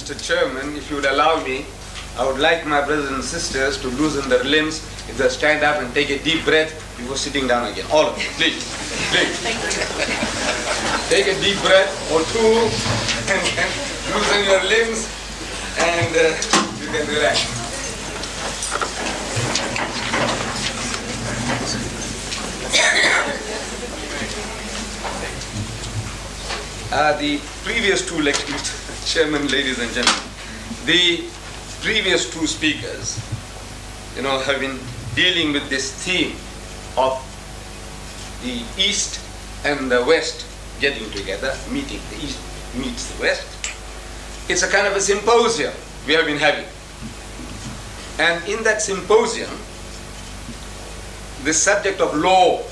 Mr. Chairman, if you would allow me, I would like my brothers and sisters to loosen their limbs if they stand up and take a deep breath before sitting down again. All of you, please. Please. Take a deep breath or two and loosen your limbs and you can relax. The previous two lectures, Chairman, ladies and gentlemen, the previous two speakers, have been dealing with this theme of the East and the West getting together, meeting. The East meets the West. It's a kind of a symposium we have been having. And in that symposium, the subject of law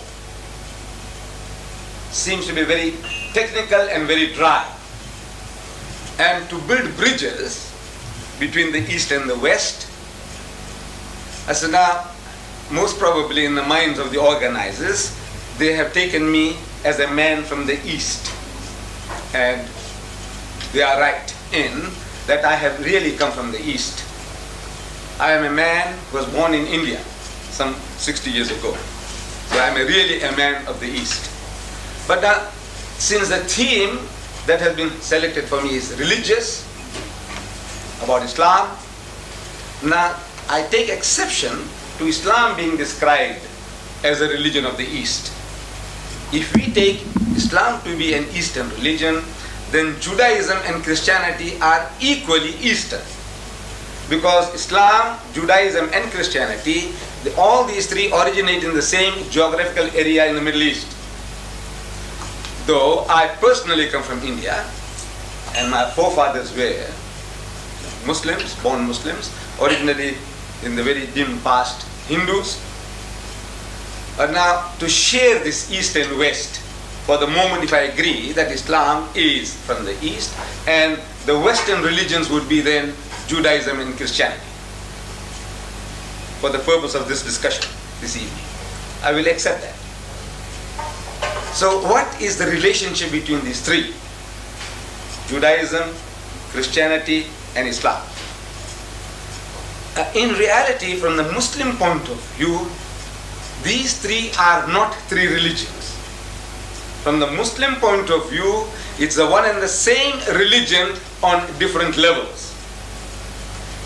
seems to be very technical and very dry. And to build bridges between the East and the West, as now, most probably in the minds of the organizers, they have taken me as a man from the East. And they are right in that I have really come from the East. I am a man who was born in India some 60 years ago. So I am really a man of the East. But since the theme that has been selected for me is religious, about Islam, now I take exception to Islam being described as a religion of the East. If we take Islam to be an Eastern religion, then Judaism and Christianity are equally Eastern. Because Islam, Judaism and Christianity, all these three originate in the same geographical area in the Middle East. Though I personally come from India, and my forefathers were Muslims, born Muslims, originally in the very dim past Hindus. But now to share this East and West, for the moment if I agree that Islam is from the East and the Western religions would be then Judaism and Christianity, for the purpose of this discussion this evening, I will accept that. So what is the relationship between these three? Judaism, Christianity and Islam. In reality, from the Muslim point of view, these three are not three religions. From the Muslim point of view, it's the one and the same religion on different levels.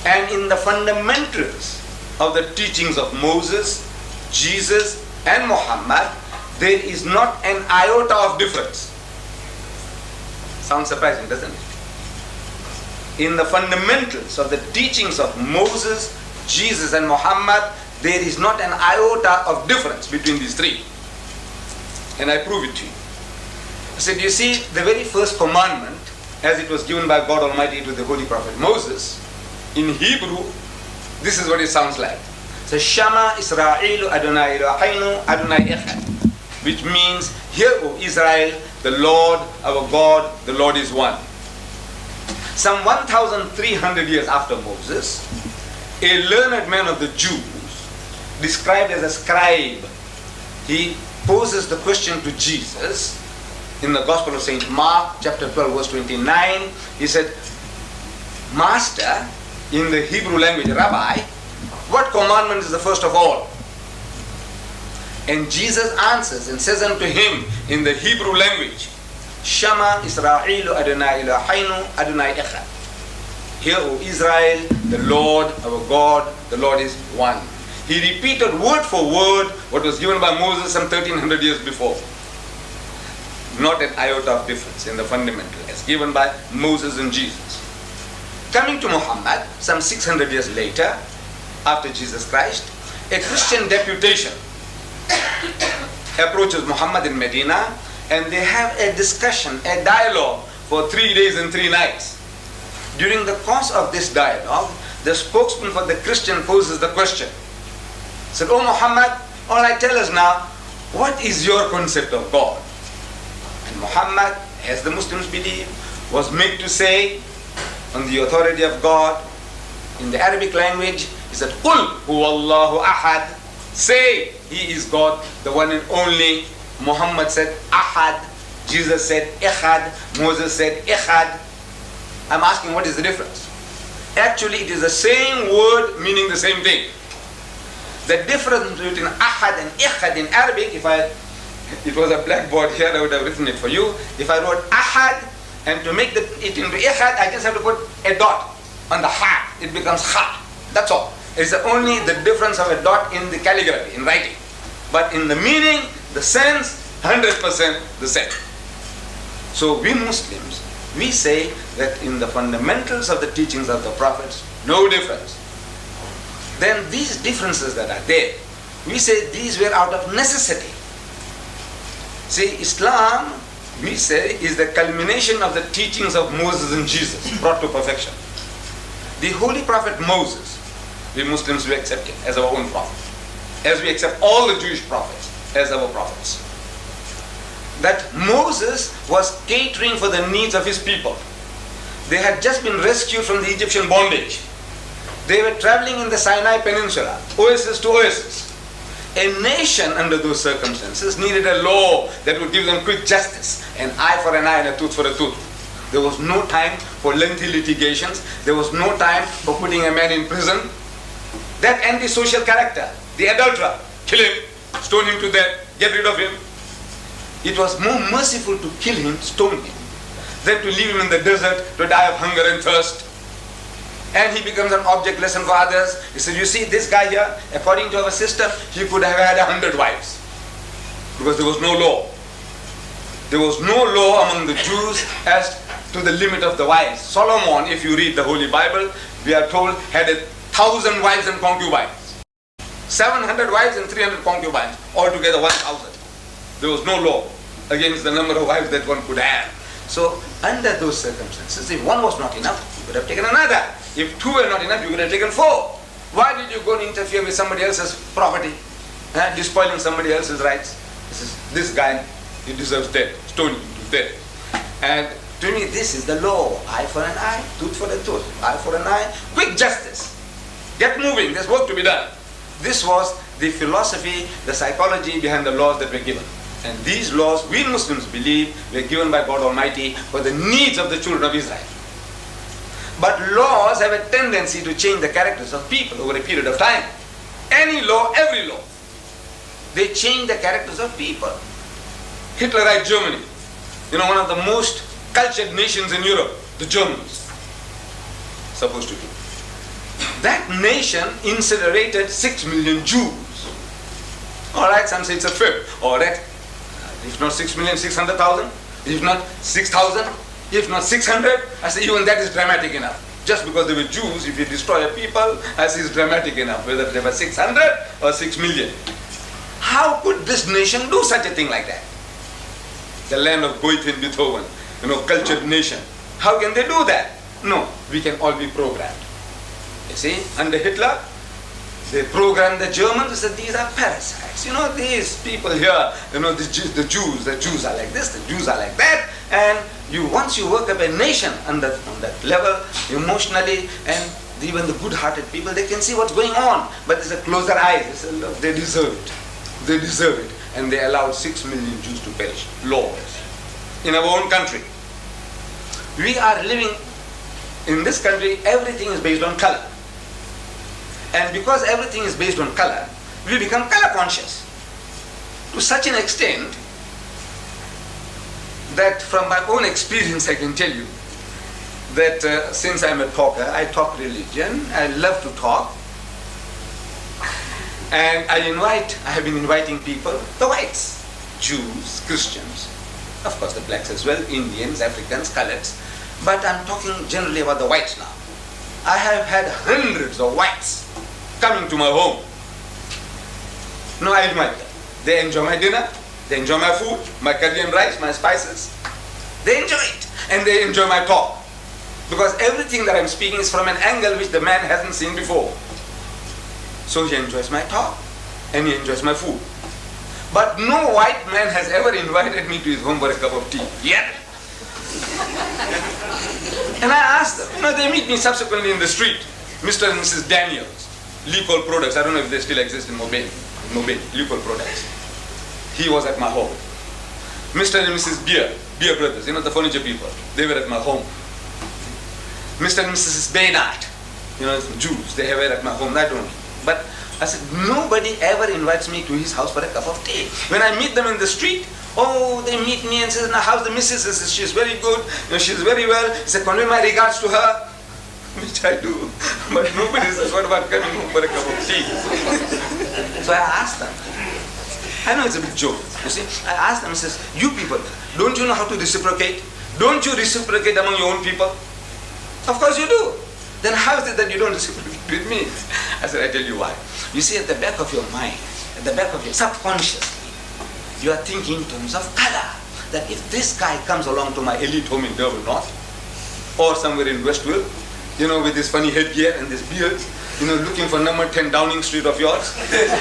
And in the fundamentals of the teachings of Moses, Jesus and Muhammad, there is not an iota of difference. Sounds surprising, doesn't it? In the fundamentals of the teachings of Moses, Jesus and Muhammad, there is not an iota of difference between these three. And I prove it to you. I said, you see, the very first commandment, as it was given by God Almighty to the Holy Prophet Moses, in Hebrew, this is what it sounds like. So, Shama Israelu Adonai Eloheinu Adonai Echad, which means, hear, O Israel, the Lord, our God, the Lord is one. Some 1,300 years after Moses, a learned man of the Jews, described as a scribe, he poses the question to Jesus in the Gospel of St. Mark, chapter 12, verse 29. He said, Master, in the Hebrew language, Rabbi, what commandment is the first of all? And Jesus answers and says unto him in the Hebrew language, Shama Israelu Adonai Eloheinu Adonai Echad. Hear, O Israel, the Lord, our God, the Lord is one. He repeated word for word what was given by Moses some 1,300 years before. Not an iota of difference in the fundamental as given by Moses and Jesus. Coming to Muhammad, some 600 years later, after Jesus Christ, a Christian deputation approaches Muhammad in Medina, and they have a discussion, a dialogue for 3 days and 3 nights. During the course of this dialogue, the spokesman for the Christian poses the question. He said, "Oh Muhammad, all right, tell us now, what is your concept of God?" And Muhammad, as the Muslims believe, was made to say, on the authority of God, in the Arabic language, he said, "Qul huwallahu ahad." Say, He is God, the one and only. Muhammad said, Ahad. Jesus said, Echad. Moses said, Echad. I'm asking what is the difference? Actually, it is the same word meaning the same thing. The difference between ahad and ikhad in Arabic, it was a blackboard here, I would have written it for you. If I wrote ahad, and to make it into ikhad, I just have to put a dot on the ha. It becomes ha. That's all. It's only the difference of a dot in the calligraphy, in writing. But in the meaning, the sense, 100% the same. So we Muslims, we say that in the fundamentals of the teachings of the prophets, no difference. Then these differences that are there, we say these were out of necessity. See, Islam, we say, is the culmination of the teachings of Moses and Jesus, brought to perfection. The Holy Prophet Moses, we Muslims, we accept him as our own prophet, as we accept all the Jewish prophets as our prophets. That Moses was catering for the needs of his people. They had just been rescued from the Egyptian bondage. They were traveling in the Sinai Peninsula, oasis to oasis. A nation under those circumstances needed a law that would give them quick justice, an eye for an eye and a tooth for a tooth. There was no time for lengthy litigations. There was no time for putting a man in prison. That antisocial character, the adulterer, kill him, stone him to death, get rid of him. It was more merciful to kill him, stone him, than to leave him in the desert to die of hunger and thirst. And he becomes an object lesson for others. He said, you see, this guy here, according to our system, he could have had 100 wives. Because there was no law. There was no law among the Jews as to the limit of the wives. Solomon, if you read the Holy Bible, we are told, had 1,000 wives and concubines. 700 wives and 300 concubines. Altogether 1,000. There was no law against the number of wives that one could have. So, under those circumstances, if one was not enough, you could have taken another. If two were not enough, you could have taken four. Why did you go and interfere with somebody else's property? Despoiling somebody else's rights? This guy, he deserves death. Stone him to death. And to me, this is the law. Eye for an eye, tooth for a tooth. Eye for an eye. Quick justice. Get moving. There's work to be done. This was the philosophy, the psychology behind the laws that were given. And these laws, we Muslims believe, were given by God Almighty for the needs of the children of Israel. But laws have a tendency to change the characters of people over a period of time. Any law, every law, they change the characters of people. Hitlerite Germany, one of the most cultured nations in Europe, the Germans, supposed to be. That nation incinerated 6 million Jews. All right, some say it's a fifth. All right, if not 6 million, 600,000. If not 6,000. If not 600. I say even that is dramatic enough. Just because they were Jews, if you destroy a people, I say it's dramatic enough, whether they were 600 or 6 million. How could this nation do such a thing like that? The land of Goethe and Beethoven, cultured nation. How can they do that? No, we can all be programmed. You see, under Hitler, they programmed the Germans and said, these are parasites. These people here, the Jews are like this, the Jews are like that. And once you work up a nation on that level, emotionally, and even the good-hearted people, they can see what's going on. But they say, close their eyes. They say, look, they deserve it. They deserve it. And they allowed 6 million Jews to perish. Laws. In our own country. We are living, in this country, everything is based on color. And because everything is based on color, we become color conscious. To such an extent that from my own experience I can tell you that since I'm a talker, I talk religion, I love to talk. And I have been inviting people, the whites, Jews, Christians, of course the blacks as well, Indians, Africans, coloreds. But I'm talking generally about the whites now. I have had hundreds of whites coming to my home. No, I invite them. They enjoy my dinner, they enjoy my food, my curry and rice, my spices. They enjoy it, and they enjoy my talk. Because everything that I'm speaking is from an angle which the man hasn't seen before. So he enjoys my talk, and he enjoys my food. But no white man has ever invited me to his home for a cup of tea, yet. And I asked them, they meet me subsequently in the street. Mr. and Mrs. Daniels, Liquor Products, I don't know if they still exist in Mobile, Liquor Products. He was at my home. Mr. and Mrs. Beer Brothers, the furniture people, they were at my home. Mr. and Mrs. Deedat. Jews, they have it at my home, I don't. But I said, nobody ever invites me to his house for a cup of tea. When I meet them in the street, they meet me and say, now how's the missus? I said, she's very good, she's very well. He said, convey my regards to her. Which I do. But nobody says, what about coming home for a cup of tea? So I asked them. I know it's a big joke, you see. I asked them, I says, you people, don't you know how to reciprocate? Don't you reciprocate among your own people? Of course you do. Then how is it that you don't reciprocate with me? I said, I tell you why. You see, at the back of your mind, at the back of your subconsciously, you are thinking in terms of color. That if this guy comes along to my elite home in Durban North, or somewhere in Westville, with this funny headgear and this beard, looking for number 10 Downing Street of yours.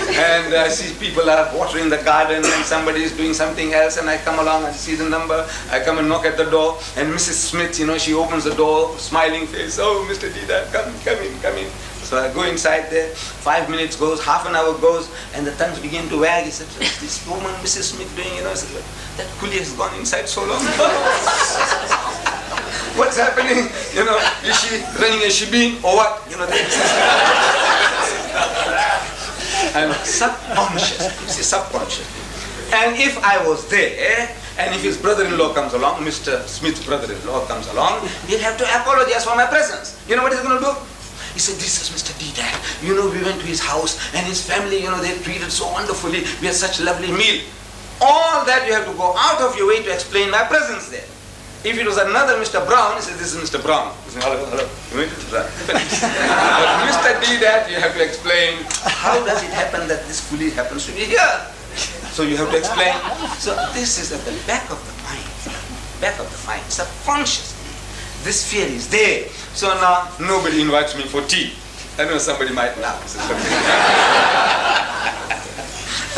And I see people are watering the garden and somebody is doing something else, and I come along and see the number. I come and knock at the door, and Mrs. Smith, she opens the door, smiling face. Oh, Mr. Deedat, come in. So I go inside there, 5 minutes goes, half an hour goes, and the tongues begin to wag. He said, what's this woman, Mrs. Smith, doing? I said, that coolie has gone inside so long. What's happening? Is she running a shebeen or what? And subconscious. And if I was there, and if his brother-in-law comes along, Mr. Smith's brother-in-law comes along, he'll have to apologize for my presence. You know what he's going to do? He said, this is Mr. Deedat. We went to his house, and his family, they treated so wonderfully. We had such a lovely meal. All that you have to go out of your way to explain my presence there. If it was another Mr. Brown, he said, this is Mr. Brown. He said, hello. But Mr. Deedat, you have to explain, how does it happen that this coolie happens to be here? So you have to explain. So this is at the back of the mind, subconsciously. This fear is there. So now nobody invites me for tea. I know somebody might laugh.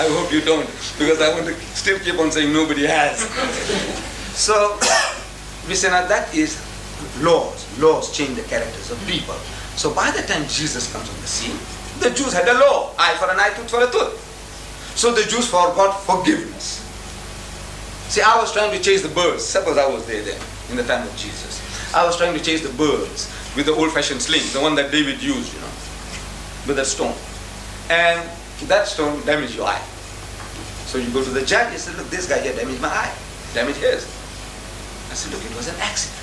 I hope you don't, because I want to still keep on saying nobody has. So we say now that is laws. Laws change the characters of people. So by the time Jesus comes on the scene, the Jews had a law, eye for an eye, tooth for a tooth. So the Jews forgot forgiveness. See, I was trying to chase the birds. Suppose I was there then, in the time of Jesus. I was trying to chase the birds with the old-fashioned sling, the one that David used, with a stone. And that stone damaged your eye. So you go to the judge, he said, look, this guy here damaged my eye, damaged his. I said, look, it was an accident.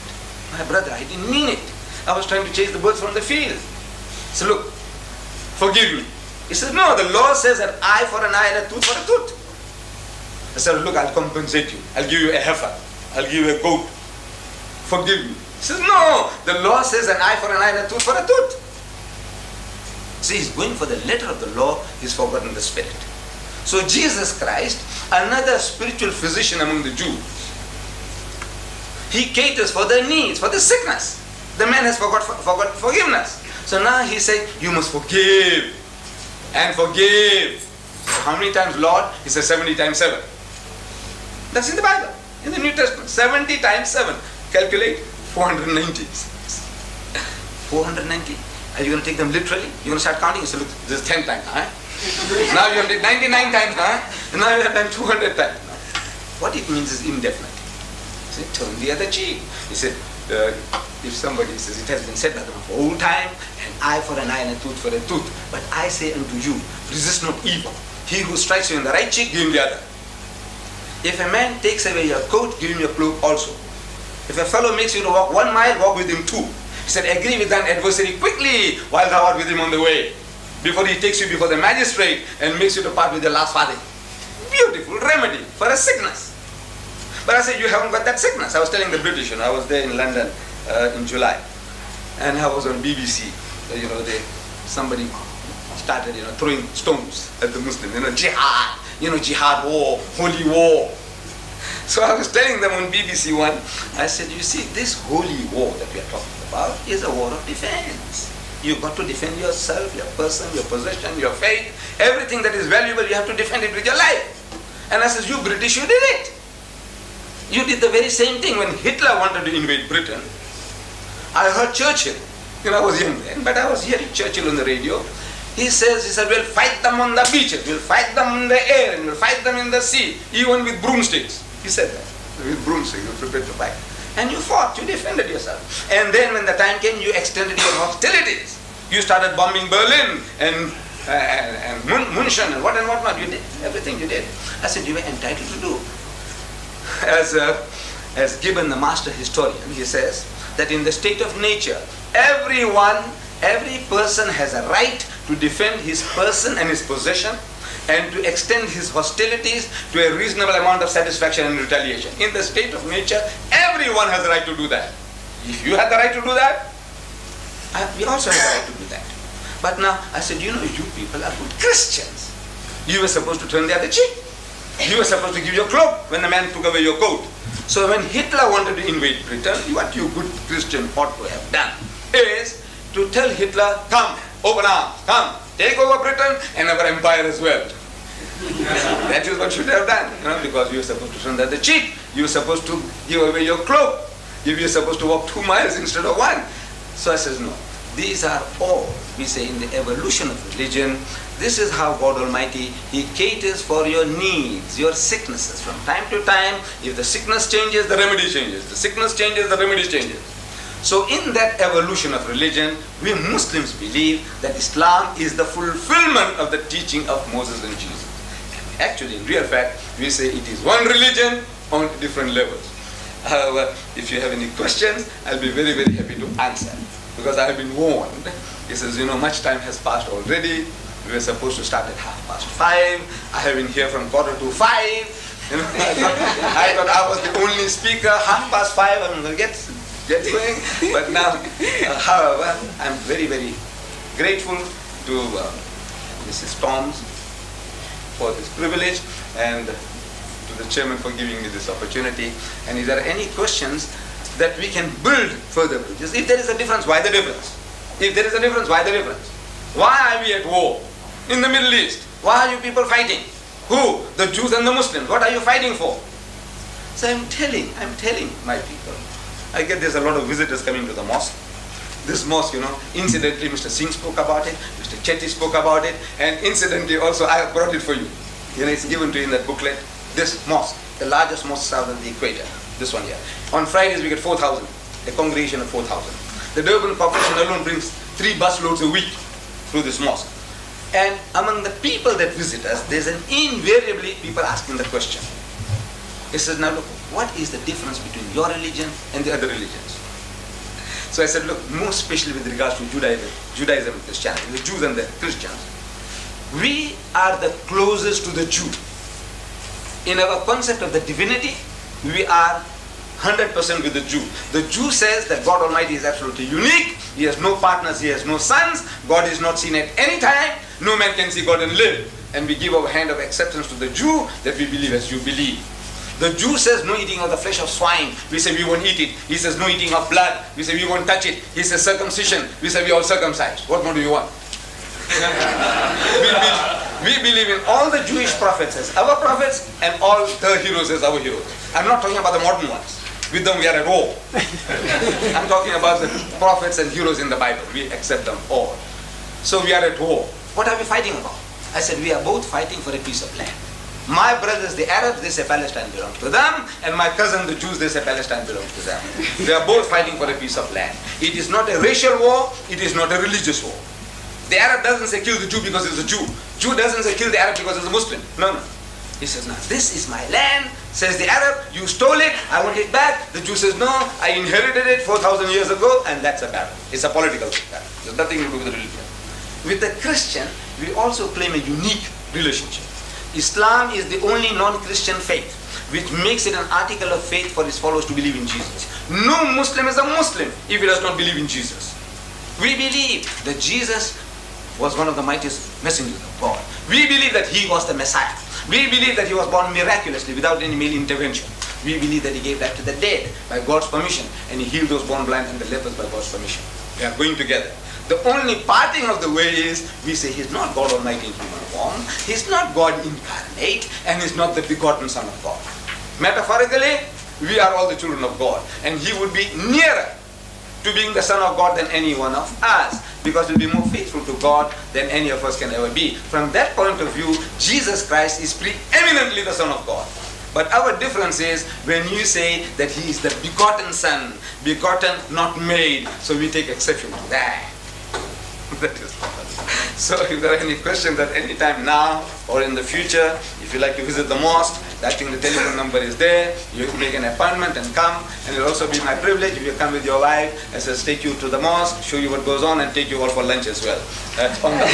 My brother, I didn't mean it. I was trying to chase the birds from the field. I said, look, forgive me. He said, no, the law says an eye for an eye and a tooth for a tooth. I said, look, I'll compensate you. I'll give you a heifer. I'll give you a goat. Forgive me. He says, no, the law says an eye for an eye and a tooth for a tooth. See, he's going for the letter of the law, he's forgotten the spirit. So Jesus Christ, another spiritual physician among the Jews, he caters for their needs, for the sickness. The man has forgot forgiveness. So now he said, you must forgive and forgive. How many times, Lord? He says 70 times 7. That's in the Bible, in the New Testament. 70 times 7. Calculate 490. 490. Are you going to take them literally? You're going to start counting? You say, look, this is 10 times. Huh? Now you have done 99 times. And now you have done 200 times. What it means is indefinite. See, turn the other cheek. He said, if somebody says, it has been said by them of old time, an eye for an eye and a tooth for a tooth. But I say unto you, resist not evil. He who strikes you in the right cheek, give him the other. If a man takes away your coat, give him your cloak also. If a fellow makes you to walk 1 mile, walk with him 2. He said, agree with thine adversary quickly while thou art with him on the way, before he takes you before the magistrate and makes you to part with your last farthing. Beautiful remedy for a sickness. But I said, you haven't got that sickness. I was telling the British, I was there in London in July, and I was on BBC. Somebody started, throwing stones at the Muslims. Jihad, jihad war, holy war. So I was telling them on BBC One, I said, you see, this holy war that we are talking about is a war of defense. You've got to defend yourself, your person, your possession, your faith, everything that is valuable, you have to defend it with your life. And I said, you British, you did it. You did the very same thing when Hitler wanted to invade Britain. I heard Churchill. I was young then, but I was hearing Churchill on the radio. He said, we'll fight them on the beaches, we'll fight them in the air, and we'll fight them in the sea, even with broomsticks. He said that. With broomsticks, we're prepared to fight. And you fought, you defended yourself. And then when the time came, you extended your hostilities. You started bombing Berlin and München and whatnot. You did everything you did. I said, you were entitled to do. As Gibbon, the master historian, he says that in the state of nature, every person has a right to defend his person and his possession, and to extend his hostilities to a reasonable amount of satisfaction and retaliation. In the state of nature, everyone has the right to do that. If you had the right to do that, we also have the right to do that. But now, I said, you people are good Christians. You were supposed to turn the other cheek. You were supposed to give your cloak when the man took away your coat. So when Hitler wanted to invade Britain, what you good Christian ought to have done is to tell Hitler, come, open arms, come, take over Britain and our empire as well. That is what you should have done, because you were supposed to turn the other cheek. You were supposed to give away your cloak. You were supposed to walk 2 miles instead of 1. So I says, no. These are all, we say, in the evolution of religion. This is how God Almighty, He caters for your needs, your sicknesses. From time to time, if the sickness changes, the remedy changes. The sickness changes, the remedy changes. So in that evolution of religion, we Muslims believe that Islam is the fulfillment of the teaching of Moses and Jesus. Actually, in real fact, we say it is one religion on different levels. However, if you have any questions, I'll be very, very happy to answer. Because I have been warned. He says, much time has passed already. We were supposed to start at 5:30. I have been here from 4:45. I thought I was the only speaker. 5:30, I'm going to get going. But now, however, I'm very, very grateful to Mrs. Toms for this privilege, and to the chairman for giving me this opportunity. And if there are any questions that we can build further bridges, if there is a difference, why the difference? If there is a difference, why the difference? Why are we at war in the Middle East? Why are you people fighting? Who? The Jews and the Muslims. What are you fighting for? So I'm telling my people. I get there's a lot of visitors coming to the mosque. This mosque, incidentally Mr. Singh spoke about it, Mr. Chetty spoke about it, and incidentally also I have brought it for you. It's given to you in that booklet. This mosque, the largest mosque south of the equator, this one here. On Fridays we get 4,000, a congregation of 4,000. The Durban Corporation alone brings 3 busloads a week through this mosque. And among the people that visit us, there's invariably people asking the question. He says, now look, what is the difference between your religion and the other religions? So I said, look, most especially with regards to Judaism and Christianity, the Jews and the Christians, we are the closest to the Jew. In our concept of the divinity, we are 100% with the Jew. The Jew says that God Almighty is absolutely unique. He has no partners, He has no sons. God is not seen at any time. No man can see God and live. And we give our hand of acceptance to the Jew that we believe as you believe. The Jew says no eating of the flesh of swine. We say we won't eat it. He says no eating of blood. We say we won't touch it. He says circumcision. We say we all circumcised. What more do you want? we believe in all the Jewish prophets as our prophets and all the heroes as our heroes. I'm not talking about the modern ones. With them we are at war. I'm talking about the prophets and heroes in the Bible. We accept them all. So we are at war. What are we fighting about? I said we are both fighting for a piece of land. My brothers, the Arabs, they say Palestine belongs to them, and my cousin, the Jews, they say Palestine belongs to them. They are both fighting for a piece of land. It is not a racial war, it is not a religious war. The Arab doesn't say kill the Jew because he's a Jew. Jew doesn't say kill the Arab because he's a Muslim. No. He says, now this is my land, says the Arab, you stole it, I want it back. The Jew says, no, I inherited it 4,000 years ago, and that's a battle. It's a political battle. There's nothing to do with the religion. With the Christian, we also claim a unique relationship. Islam is the only non-Christian faith which makes it an article of faith for its followers to believe in Jesus. No Muslim is a Muslim if he does not believe in Jesus. We believe that Jesus was one of the mightiest messengers of God. We believe that He was the Messiah. We believe that He was born miraculously without any male intervention. We believe that He gave life to the dead by God's permission, and He healed those born blind and the lepers by God's permission. We are going together. The only parting of the way is, we say He's not God Almighty in human form, He's not God incarnate, and He's not the begotten Son of God. Metaphorically, we are all the children of God, and He would be nearer to being the Son of God than any one of us, because He'll be more faithful to God than any of us can ever be. From that point of view, Jesus Christ is preeminently the Son of God. But our difference is when you say that he is the begotten son, begotten, not made, so we take exception to that. That is so if there are any questions at any time now or in the future, if you like to visit the mosque, I think the telephone number is there. You make an appointment and come, and it will also be my privilege if you come with your wife, as I take you to the mosque, show you what goes on, and take you all for lunch as well. On the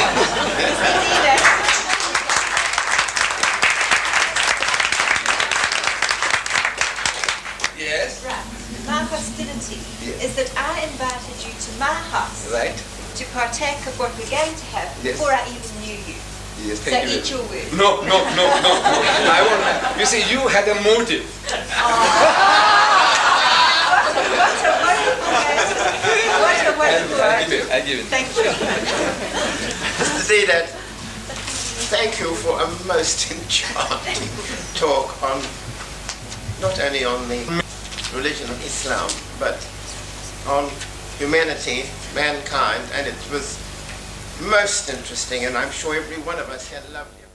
Yes? Right. My hostility is that I invited you to my house Right? to partake of what we're going to have before I even knew you. Yes, So thank you. eat your words. No. I won't. You see, you had a motive. What a wonderful person. What a wonderful person. I give it. Thank you. Mr. Deedat, thank you for a most enchanting talk on, not only on the religion of Islam, but on humanity, mankind, and it was most interesting, and I'm sure every one of us had loved you.